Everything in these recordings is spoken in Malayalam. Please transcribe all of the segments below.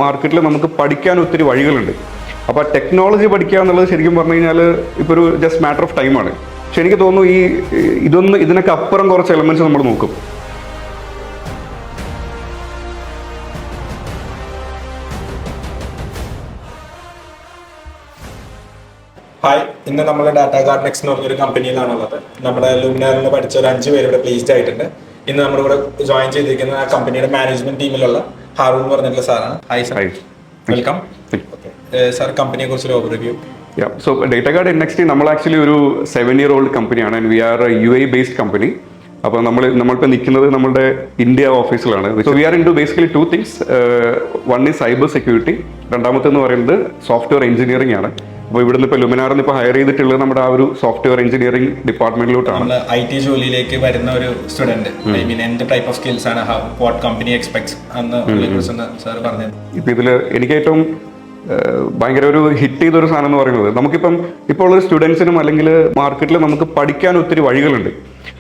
മാർക്കറ്റിൽ നമുക്ക് പഠിക്കാൻ ഒത്തിരി വഴികളുണ്ട്. അപ്പോൾ ടെക്നോളജി പഠിക്കുക എന്നുള്ളത് ശരിക്കും പറഞ്ഞു കഴിഞ്ഞാൽ ഇപ്പോൾ ഒരു ജസ്റ്റ് മാറ്റർ ഓഫ് ടൈമാണ്. പക്ഷെ എനിക്ക് തോന്നുന്നു ഇതിനൊക്കെ അപ്പുറം കുറച്ച് എലമെന്റ്സ് നമ്മൾ നോക്കും. ഹായ്, ഇന്ന് നമ്മൾ ഡാറ്റ ഗാർഡ് നെക്സ്റ്റ് എന്ന് പറഞ്ഞൊരു കമ്പനിയിലാണുള്ളത്. നമ്മുടെ ലുമിനാറിൽ നിന്ന് പഠിച്ച ഒരു 5 പേര് ഇവിടെ പ്ലേസ്ഡ് ആയിട്ടുണ്ട്. ഇന്ന് നമ്മുടെ ഇവിടെ ജോയിൻ ചെയ്തിരിക്കുന്ന ആ കമ്പനിയുടെ മാനേജ്മെന്റ് ടീമിലുള്ള ഹാറൂൺ എന്ന് പറഞ്ഞിട്ടുള്ള സാറാണ്. Hi sir, welcome. സാർ, കമ്പനിയെ കുറിച്ചൊരു overview. So data guard NXT നമ്മൾ ആക്ച്വലി ഒരു 7-year-old കമ്പനിയാണ്. And we are UAE based company. അപ്പോൾ നമ്മളിപ്പോൾ നിൽക്കുന്നത് നമ്മുടെ ഇന്ത്യ ഓഫീസിലാണ്. So we are into basically 2 things. One is cyber security, രണ്ടാമത്തെന്ന് പറയുന്നത് സോഫ്റ്റ്വെയർ എഞ്ചിനീയറിംഗ് ആണ്. അപ്പോൾ ഇവിടുന്ന് ഇപ്പോൾ ലുമിനാറിന് ഇപ്പോൾ ഹയർ ചെയ്തിട്ടുള്ളത് നമ്മുടെ ആ ഒരു സോഫ്റ്റ്വെയർ എഞ്ചിനീയറിംഗ് ഡിപ്പാർട്ട്മെന്റിലോട്ടാണ്. IT ജോലിയിലേക്ക് വരുന്ന ഒരു സ്റ്റുഡന്റ്, ഐ മീൻ എന്ത് ടൈപ്പ് ഓഫ് സ്കിൽസ് ആണ് വാട്ട് കമ്പനി എക്സ്പെക്ട്സ് എന്ന് സാർ പറഞ്ഞത്. ഇപ്പം ഇതിൽ എനിക്ക് ഏറ്റവും ഭയങ്കര ഒരു ഹിറ്റ് ചെയ്തൊരു സാധനം എന്ന് പറയുന്നത്, നമുക്കിപ്പം ഇപ്പോൾ ഉള്ള സ്റ്റുഡൻസിനും അല്ലെങ്കിൽ മാർക്കറ്റിൽ നമുക്ക് പഠിക്കാൻ ഒത്തിരി വഴികളുണ്ട്.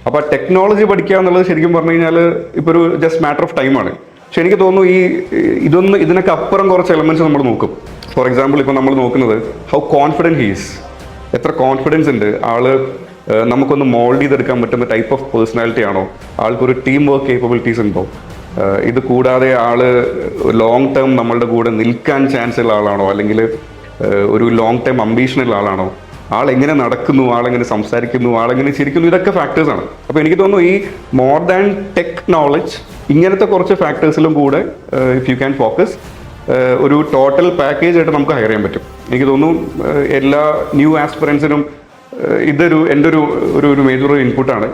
അപ്പോൾ ടെക്നോളജി പഠിക്കുക എന്നുള്ളത് ശരിക്കും പറഞ്ഞു കഴിഞ്ഞാൽ ഇപ്പോൾ ഒരു ജസ്റ്റ് മാറ്റർ ഓഫ് ടൈമാണ്. പക്ഷെ എനിക്ക് തോന്നുന്നു ഇതിനൊക്കെ അപ്പുറം കുറച്ച് എലമെന്റ്സ് നമ്മൾ നോക്കും. ഫോർ എക്സാമ്പിൾ, ഇപ്പോൾ നമ്മൾ നോക്കുന്നത് ഹൗ കോൺഫിഡൻറ്റ് ഹീസ്, എത്ര കോൺഫിഡൻസ് ഉണ്ട് ആള്, നമുക്കൊന്ന് മോൾഡ് ചെയ്തെടുക്കാൻ പറ്റുന്ന ടൈപ്പ് ഓഫ് പേഴ്സണാലിറ്റി ആണോ, ആൾക്കൊരു ടീം വർക്ക് കേപ്പബിലിറ്റീസ് ഉണ്ടോ, ഇത് കൂടാതെ ആള് ലോങ് ടേം നമ്മളുടെ കൂടെ നിൽക്കാൻ ചാൻസ് ഉള്ള ആളാണോ, അല്ലെങ്കിൽ ഒരു ലോങ് ടേം അംബീഷനുള്ള ആളാണോ, ആളെങ്ങനെ നടക്കുന്നു, ആളെങ്ങനെ സംസാരിക്കുന്നു, ആളെങ്ങനെ ചിരിക്കുന്നു, ഇതൊക്കെ ഫാക്ടേഴ്സാണ്. അപ്പോൾ എനിക്ക് തോന്നുന്നു ഈ മോർ ദാൻ ടെക് നോളജ് ഇങ്ങനത്തെ കുറച്ച് ഫാക്ടേഴ്സിലും കൂടെ ഇഫ് യു ക്യാൻ ഫോക്കസ് ഒരു ടോട്ടൽ പാക്കേജ് ആയിട്ട് നമുക്ക് ഹയർ ചെയ്യാൻ പറ്റും. എനിക്ക് തോന്നുന്നു എല്ലാ ന്യൂ ആസ്പിറൻസിനും എൻ്റെ ഒരു മേജർ ഇൻപുട്ടാണ്.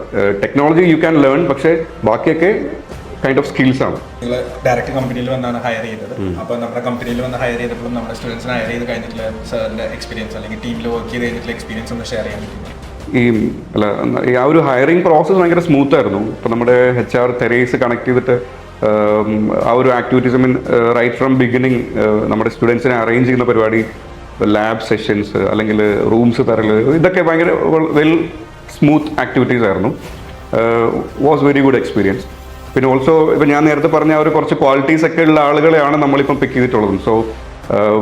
ടെക്നോളജി യു ക്യാൻ ലേൺ, പക്ഷേ ബാക്കിയൊക്കെ കൈൻഡ് ഓഫ് സ്കിൽസ് ആണ്. നിങ്ങൾ ഡയറക്റ്റ് കമ്പനിയിൽ വന്നാണ് ഹയർ ചെയ്തത്. അപ്പോൾ നമ്മുടെ കമ്പനിയിൽ വന്ന് ഹയർ ചെയ്തപ്പോഴും നമ്മുടെ സ്റ്റുഡൻസിനെ ഹയർ ചെയ്ത് കഴിഞ്ഞിട്ടുള്ള സാറിൻ്റെ എക്സ്പീരിയൻസ് അല്ലെങ്കിൽ ടീമിൽ വർക്ക് ചെയ്ത് കഴിഞ്ഞിട്ടുള്ള എക്സ്പീരിയൻസ് ഒന്ന് ഷെയർ ചെയ്യാൻ പറ്റും? ആ ഒരു ഹയറിംഗ് പ്രോസസ്സ് ഭയങ്കര സ്മൂത്ത് ആയിരുന്നു. ഇപ്പോൾ നമ്മുടെ HR തെരേസ് കണക്ട് ചെയ്തിട്ട് ആ ഒരു activities, I mean right from beginning നമ്മുടെ സ്റ്റുഡൻസിനെ അറേഞ്ച് ചെയ്യുന്ന പരിപാടി, ലാബ് സെഷൻസ് അല്ലെങ്കിൽ റൂംസ് തരല്, ഇതൊക്കെ ഭയങ്കര വെൽ സ്മൂത്ത് ആക്ടിവിറ്റീസ് ആയിരുന്നു. Was very good experience. പിന്നെ ഓൾസോ ഇപ്പം ഞാൻ നേരത്തെ പറഞ്ഞ ഒരു കുറച്ച് ക്വാളിറ്റീസ് ഒക്കെ ഉള്ള ആളുകളെയാണ് നമ്മളിപ്പം പിക്ക് ചെയ്തിട്ടുള്ളത്. So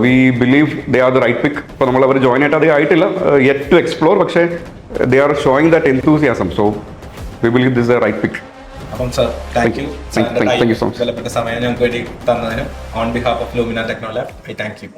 we believe they are the right pick. ഇപ്പോൾ നമ്മൾ അവർ ജോയിൻ ആയിട്ട് അധികം ആയിട്ടില്ല, യെറ്റ് ടു എക്സ്പ്ലോർ, പക്ഷേ they are showing that enthusiasm. So we believe this the right pick. അപ്പം sir, thank you so much. വിലപ്പെട്ട സമയം ഞങ്ങൾക്ക് വേണ്ടി തന്നതിന് on behalf of Luminar Techno Lab I thank U.